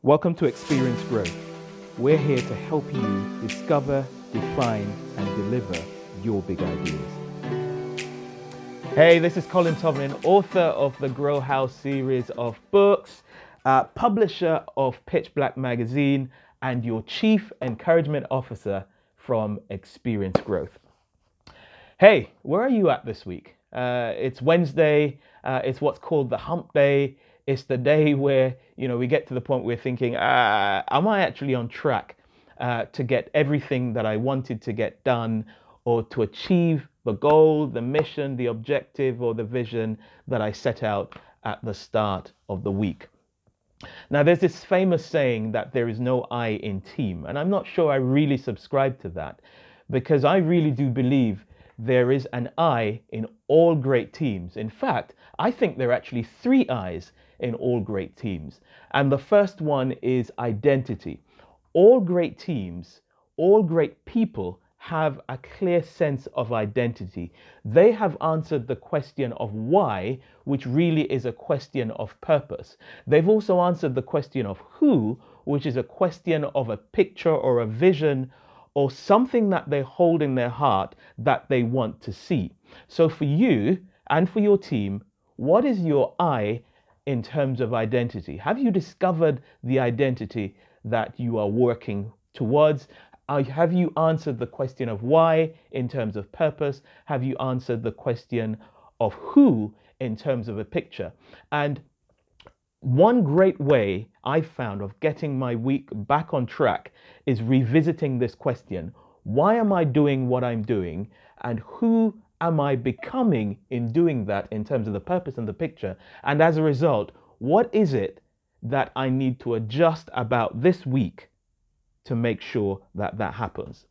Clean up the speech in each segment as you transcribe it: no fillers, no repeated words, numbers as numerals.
Welcome to Experience Growth. We're here to help you discover, define, and deliver your big ideas. Hey, this is Colin Tomlin, author of the Grow House series of books, publisher of Pitch Black magazine, and your chief encouragement officer from Experience Growth. Hey, where are you at this week? It's Wednesday. It's what's called the hump day. It's the day where, we get to the point where we're thinking, am I actually on track to get everything that I wanted to get done or to achieve the goal, the mission, the objective, or the vision that I set out at the start of the week? Now, there's this famous saying that there is no I in team, and I'm not sure I really subscribe to that, because I really do believe there is an I in all great teams. In fact, I think there are actually three I's in all great teams. And the first one is identity. All great teams, all great people have a clear sense of identity. They have answered the question of why, which really is a question of purpose. They've also answered the question of who, which is a question of a picture or a vision or something that they hold in their heart that they want to see. So for you and for your team, what is your I in terms of identity? Have you discovered the identity that you are working towards? Have you answered the question of why in terms of purpose? Have you answered the question of who in terms of a picture? And one great way I've found of getting my week back on track is revisiting this question. Why am I doing what I'm doing? And who am I becoming in doing that in terms of the purpose and the picture? And as a result, what is it that I need to adjust about this week to make sure that that happens?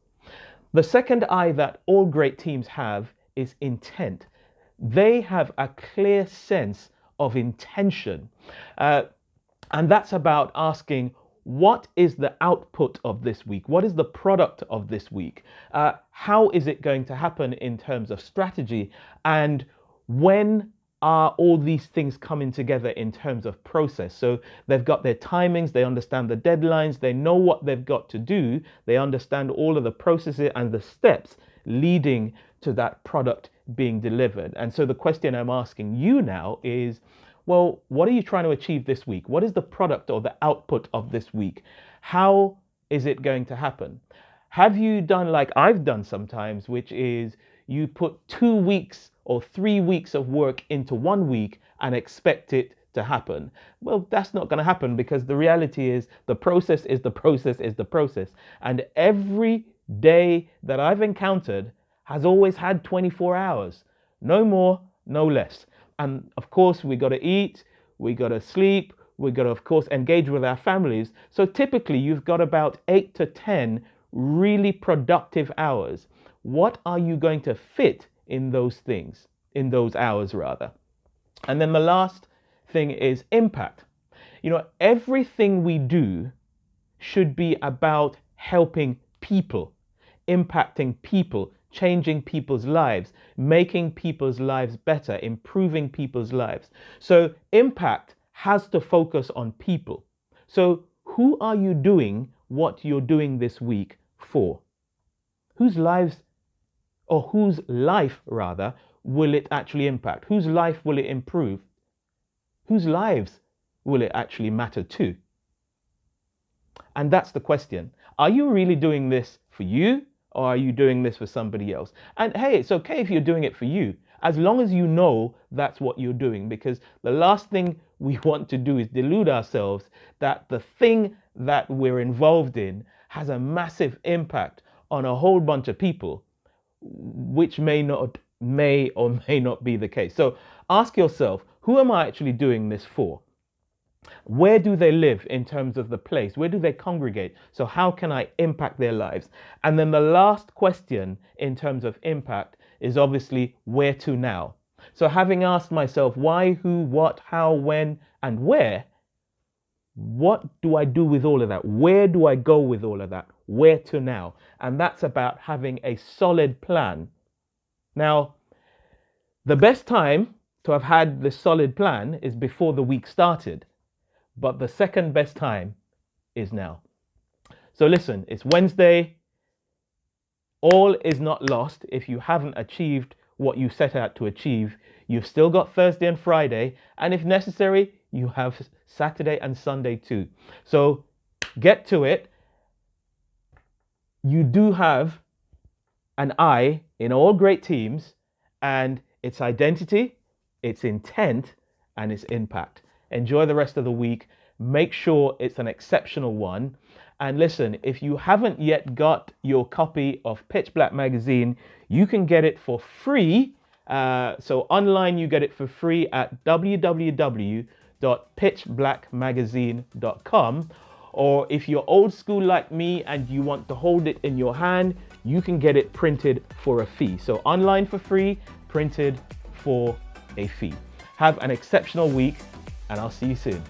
The second I that all great teams have is intent. They have a clear sense of intention. And that's about asking, what is the output of this week? What is the product of this week? How is it going to happen in terms of strategy? And when are all these things coming together in terms of process? So they've got their timings, they understand the deadlines, they know what they've got to do, they understand all of the processes and the steps leading to that product being delivered. And so the question I'm asking you now is, well, what are you trying to achieve this week? What is the product or the output of this week? How is it going to happen? Have you done like I've done sometimes, which is you put 2 weeks or 3 weeks of work into 1 week and expect it to happen? Well, that's not going to happen, because the reality is the process is the process is the process. And every day that I've encountered has always had 24 hours, no more, no less. And of course, we got to eat, we got to sleep, we got to, of course, engage with our families. So typically, you've got about 8 to 10 really productive hours. What are you going to fit in those things, in those hours rather? And then the last thing is impact. Everything we do should be about helping people, impacting people, changing people's lives, making people's lives better, improving people's lives. So impact has to focus on people. So who are you doing what you're doing this week for? Whose lives, or whose life rather, will it actually impact? Whose life will it improve? Whose lives will it actually matter to? And that's the question. Are you really doing this for you, or are you doing this for somebody else? And hey, it's okay if you're doing it for you, as long as you know that's what you're doing, because the last thing we want to do is delude ourselves that the thing that we're involved in has a massive impact on a whole bunch of people, which may or may not be the case. So ask yourself, who am I actually doing this for? Where do they live in terms of the place? Where do they congregate? So how can I impact their lives? And then the last question in terms of impact is obviously where to now? So having asked myself why, who, what, how, when, and where, what do I do with all of that? Where do I go with all of that? Where to now? And that's about having a solid plan. Now, the best time to have had the solid plan is before the week started. But the second best time is now. So listen, it's Wednesday. All is not lost. If you haven't achieved what you set out to achieve, you've still got Thursday and Friday. And if necessary, you have Saturday and Sunday too. So get to it. You do have an eye in all great teams, and its identity, its intent, and its impact. Enjoy the rest of the week. Make sure it's an exceptional one. And listen, if you haven't yet got your copy of Pitch Black Magazine, you can get it for free. So online, you get it for free at www.pitchblackmagazine.com. Or if you're old school like me and you want to hold it in your hand, you can get it printed for a fee. So online for free, printed for a fee. Have an exceptional week, and I'll see you soon.